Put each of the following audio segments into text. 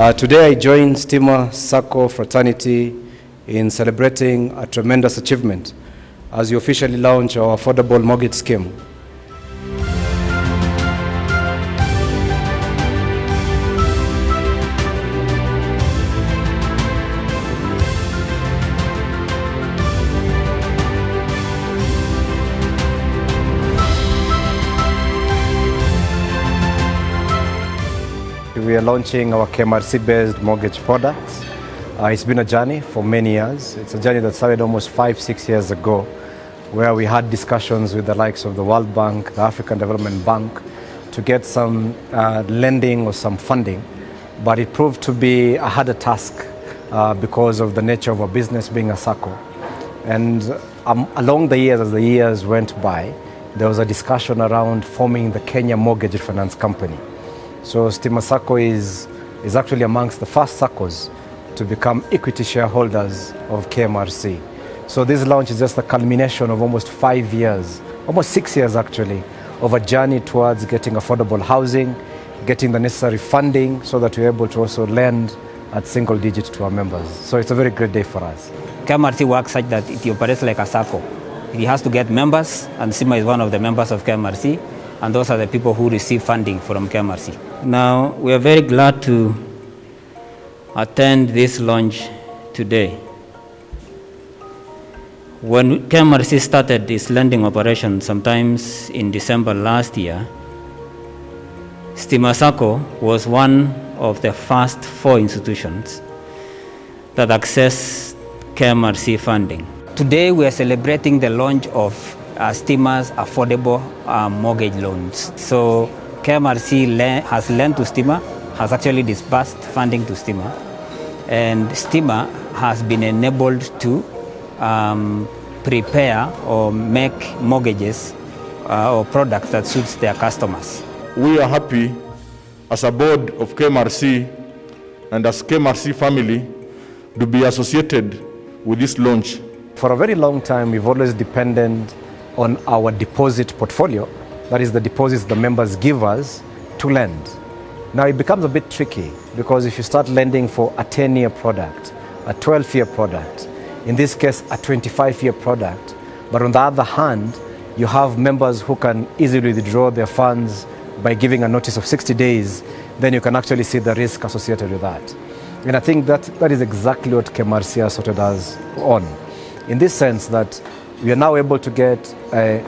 Today I joined Stima Sacco fraternity in celebrating a tremendous achievement as we officially launch our affordable mortgage scheme. We are launching our KMRC-based mortgage products. It's been a journey for many years. It's a journey that started almost 5-6 years ago, where we had discussions with the likes of the World Bank, the African Development Bank, to get some lending or some funding. But it proved to be a harder task because of the nature of our business being a Sacco. And along the years, as the years went by, there was a discussion around forming the Kenya Mortgage Finance Company. So Stima Sacco is actually amongst the first Saccos to become equity shareholders of KMRC. So this launch is just a culmination of almost 5 years, almost 6 years actually, of a journey towards getting affordable housing, getting the necessary funding so that we're able to also lend at single digits to our members. So it's a very great day for us. KMRC works such that it operates like a Sacco. It has to get members, and Stima is one of the members of KMRC, and those are the people who receive funding from KMRC. Now, we are very glad to attend this launch today. When KMRC started its lending operation sometimes in December last year, Stima Sacco was one of the first 4 institutions that accessed KMRC funding. Today, we are celebrating the launch of Stima's affordable mortgage loans. So KMRC has lent to Stima, has actually disbursed funding to Stima, and Stima has been enabled to prepare or make mortgages or products that suits their customers. We are happy as a board of KMRC and as KMRC family to be associated with this launch. For a very long time, we've always depended on our deposit portfolio, that is the deposits the members give us to lend. Now it becomes a bit tricky because if you start lending for a 10-year product, a 12-year product, in this case a 25-year product, but on the other hand, you have members who can easily withdraw their funds by giving a notice of 60 days, then you can actually see the risk associated with that. And I think that is exactly what KMRC has sorted us on, in this sense that we are now able to get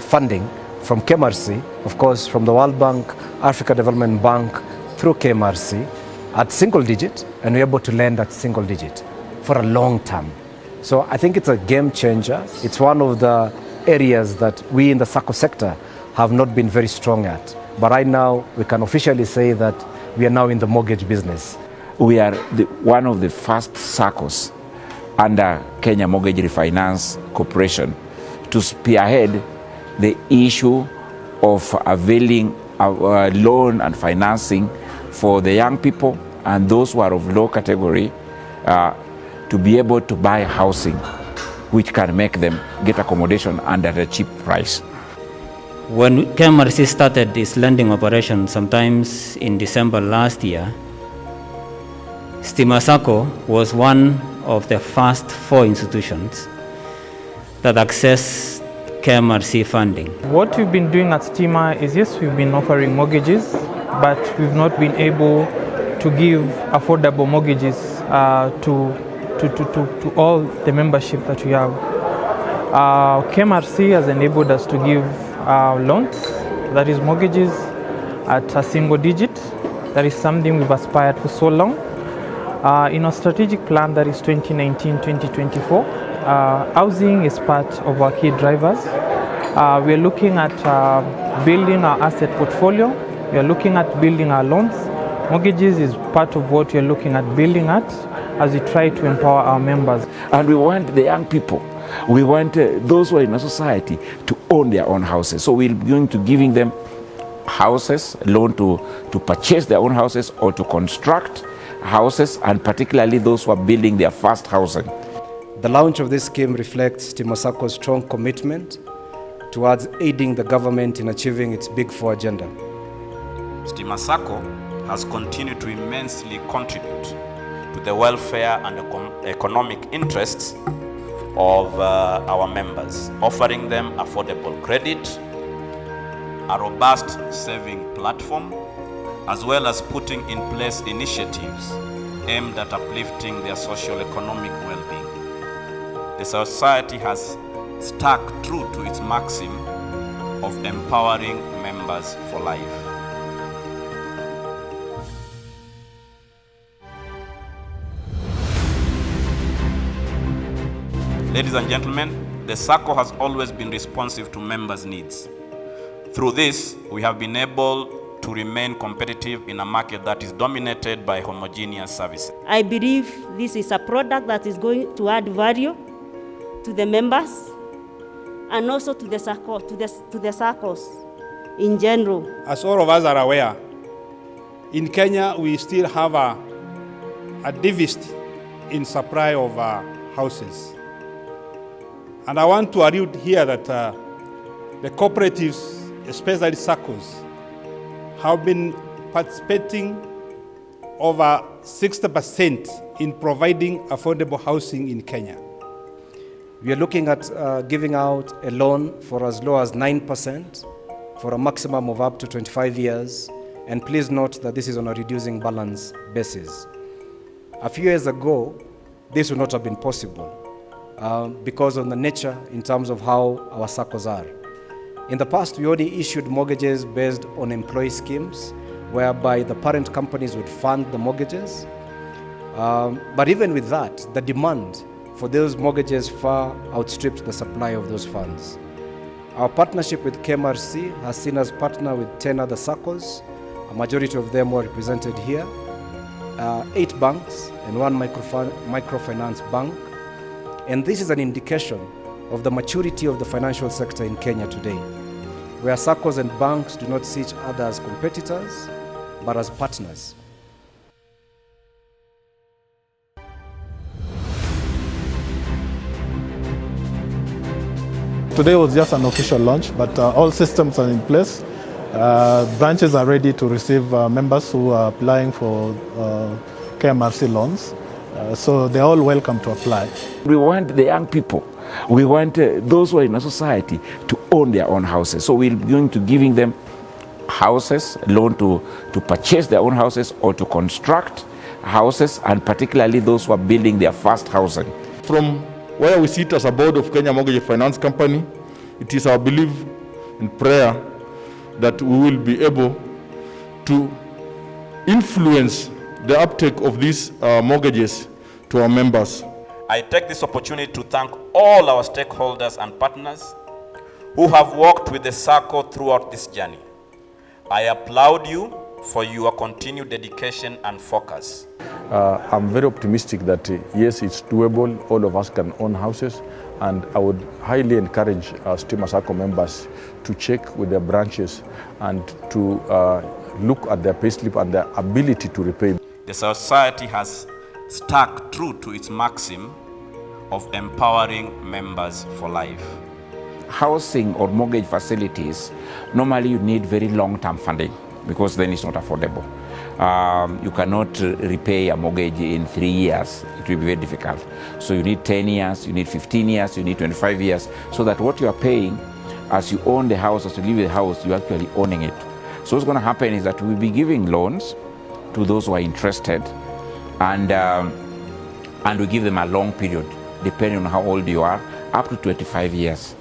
funding from KMRC, of course from the World Bank, African Development Bank, through KMRC at single digit, and we're able to lend at single digit for a long term. So I think it's a game changer. It's one of the areas that we in the Sacco sector have not been very strong at. But right now we can officially say that we are now in the mortgage business. We are one of the first Saccos under Kenya Mortgage Refinance Corporation to spearhead the issue of availing loan and financing for the young people and those who are of low category to be able to buy housing which can make them get accommodation under a cheap price. When KMRC started its lending operation sometimes in December last year, Stima Sacco was one of the first 4 institutions that access KMRC funding. What we've been doing at Stima is, yes, we've been offering mortgages, but we've not been able to give affordable mortgages to all the membership that we have. KMRC has enabled us to give loans, that is mortgages, at a single digit. That is something we've aspired for so long. In our strategic plan, that is 2019-2024, housing is part of our key drivers. We are looking at building our asset portfolio. We are looking at building our loans. Mortgages is part of what we are looking at building at as we try to empower our members. And we want the young people, we want those who are in a society to own their own houses. So we're going to giving them houses, loan to purchase their own houses or to construct houses, and particularly those who are building their first housing. The launch of this scheme reflects Stima Sacco's strong commitment towards aiding the government in achieving its Big Four agenda. Stima Sacco has continued to immensely contribute to the welfare and economic interests of our members, offering them affordable credit, a robust saving platform, as well as putting in place initiatives aimed at uplifting their socio-economic well-being. The society has stuck true to its maxim of empowering members for life. Ladies and gentlemen, the Sacco has always been responsive to members' needs. Through this, we have been able to remain competitive in a market that is dominated by homogeneous services. I believe this is a product that is going to add value to the members and also to the Sacco, to the Saccos in general. As all of us are aware, in Kenya we still have a deficit in supply of houses. And I want to allude here that the cooperatives, especially Saccos, have been participating over 60% in providing affordable housing in Kenya. We are looking at giving out a loan for as low as 9% for a maximum of up to 25 years. And please note that this is on a reducing balance basis. A few years ago, this would not have been possible because of the nature in terms of how our Saccos are. In the past, we already issued mortgages based on employee schemes, whereby the parent companies would fund the mortgages. But even with that, the demand for those mortgages far outstripped the supply of those funds. Our partnership with KMRC has seen us partner with 10 other Saccos. A majority of them were represented here, 8 banks and 1 microfinance bank. And this is an indication of the maturity of the financial sector in Kenya today, where Saccos and banks do not see each other as competitors, but as partners. Today was just an official launch, but all systems are in place. Branches are ready to receive members who are applying for KMRC loans. So they're all welcome to apply. We want the young people, we want those who are in a society to own their own houses. So we're going to giving them houses, loan to purchase their own houses or to construct houses, and particularly those who are building their first housing. From where we sit as a board of Kenya Mortgage Finance Company, it is our belief and prayer that we will be able to influence the uptake of these mortgages to our members. I take this opportunity to thank all our stakeholders and partners who have worked with the Sacco throughout this journey. I applaud you for your continued dedication and focus. I'm very optimistic that yes, it's doable. All of us can own houses, and I would highly encourage Stima Sacco members to check with their branches and to look at their payslip and their ability to repay. The society has stuck true to its maxim of empowering members for life. Housing or mortgage facilities, normally you need very long-term funding because then it's not affordable. You cannot repay a mortgage in 3 years. It will be very difficult. So you need 10 years, you need 15 years, you need 25 years, so that what you are paying as you own the house, as you live in the house, you're actually owning it. So what's going to happen is that we'll be giving loans to those who are interested, and we give them a long period, depending on how old you are, up to 25 years.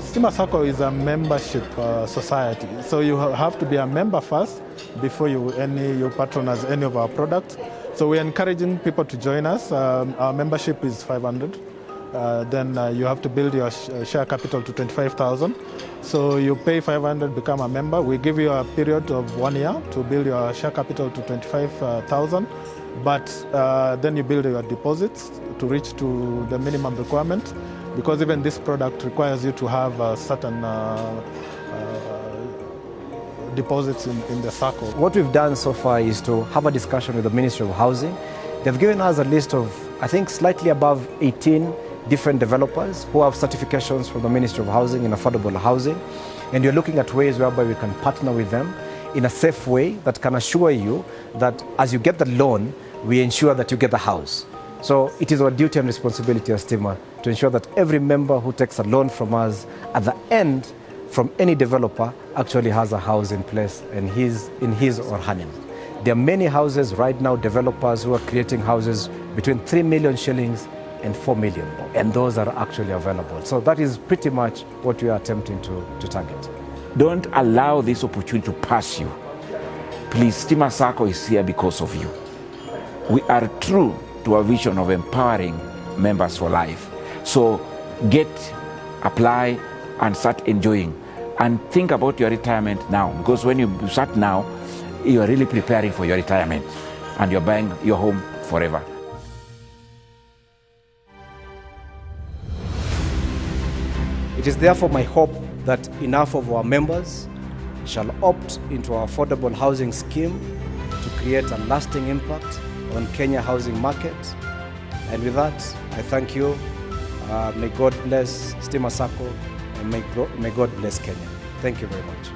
Stima Sacco is a membership society, so you have to be a member first before you patronize any of our products. So we're encouraging people to join us. Our membership is 500. Then you have to build your share capital to 25,000. So you pay 500, become a member. We give you a period of 1 year to build your share capital to 25,000. But then you build your deposits to reach to the minimum requirement, because even this product requires you to have certain deposits in the Sacco. What we've done so far is to have a discussion with the Ministry of Housing. They've given us a list of, I think, slightly above 18 different developers who have certifications from the Ministry of Housing in affordable housing, and you're looking at ways whereby we can partner with them in a safe way that can assure you that as you get the loan, we ensure that you get the house. So it is our duty and responsibility as Stima to ensure that every member who takes a loan from us at the end from any developer actually has a house in place and in his or her name. There are many houses right now, developers who are creating houses between 3 million shillings and 4 million, and those are actually available. So that is pretty much what we are attempting to target. Don't allow this opportunity to pass you. Please, Stima Sacco is here because of you. We are true to our vision of empowering members for life. So apply and start enjoying. And think about your retirement now, because when you start now, you are really preparing for your retirement and you're buying your home forever. It is therefore my hope that enough of our members shall opt into our affordable housing scheme to create a lasting impact on Kenya housing market. And with that, I thank you. May God bless Stima Sacco and may God bless Kenya. Thank you very much.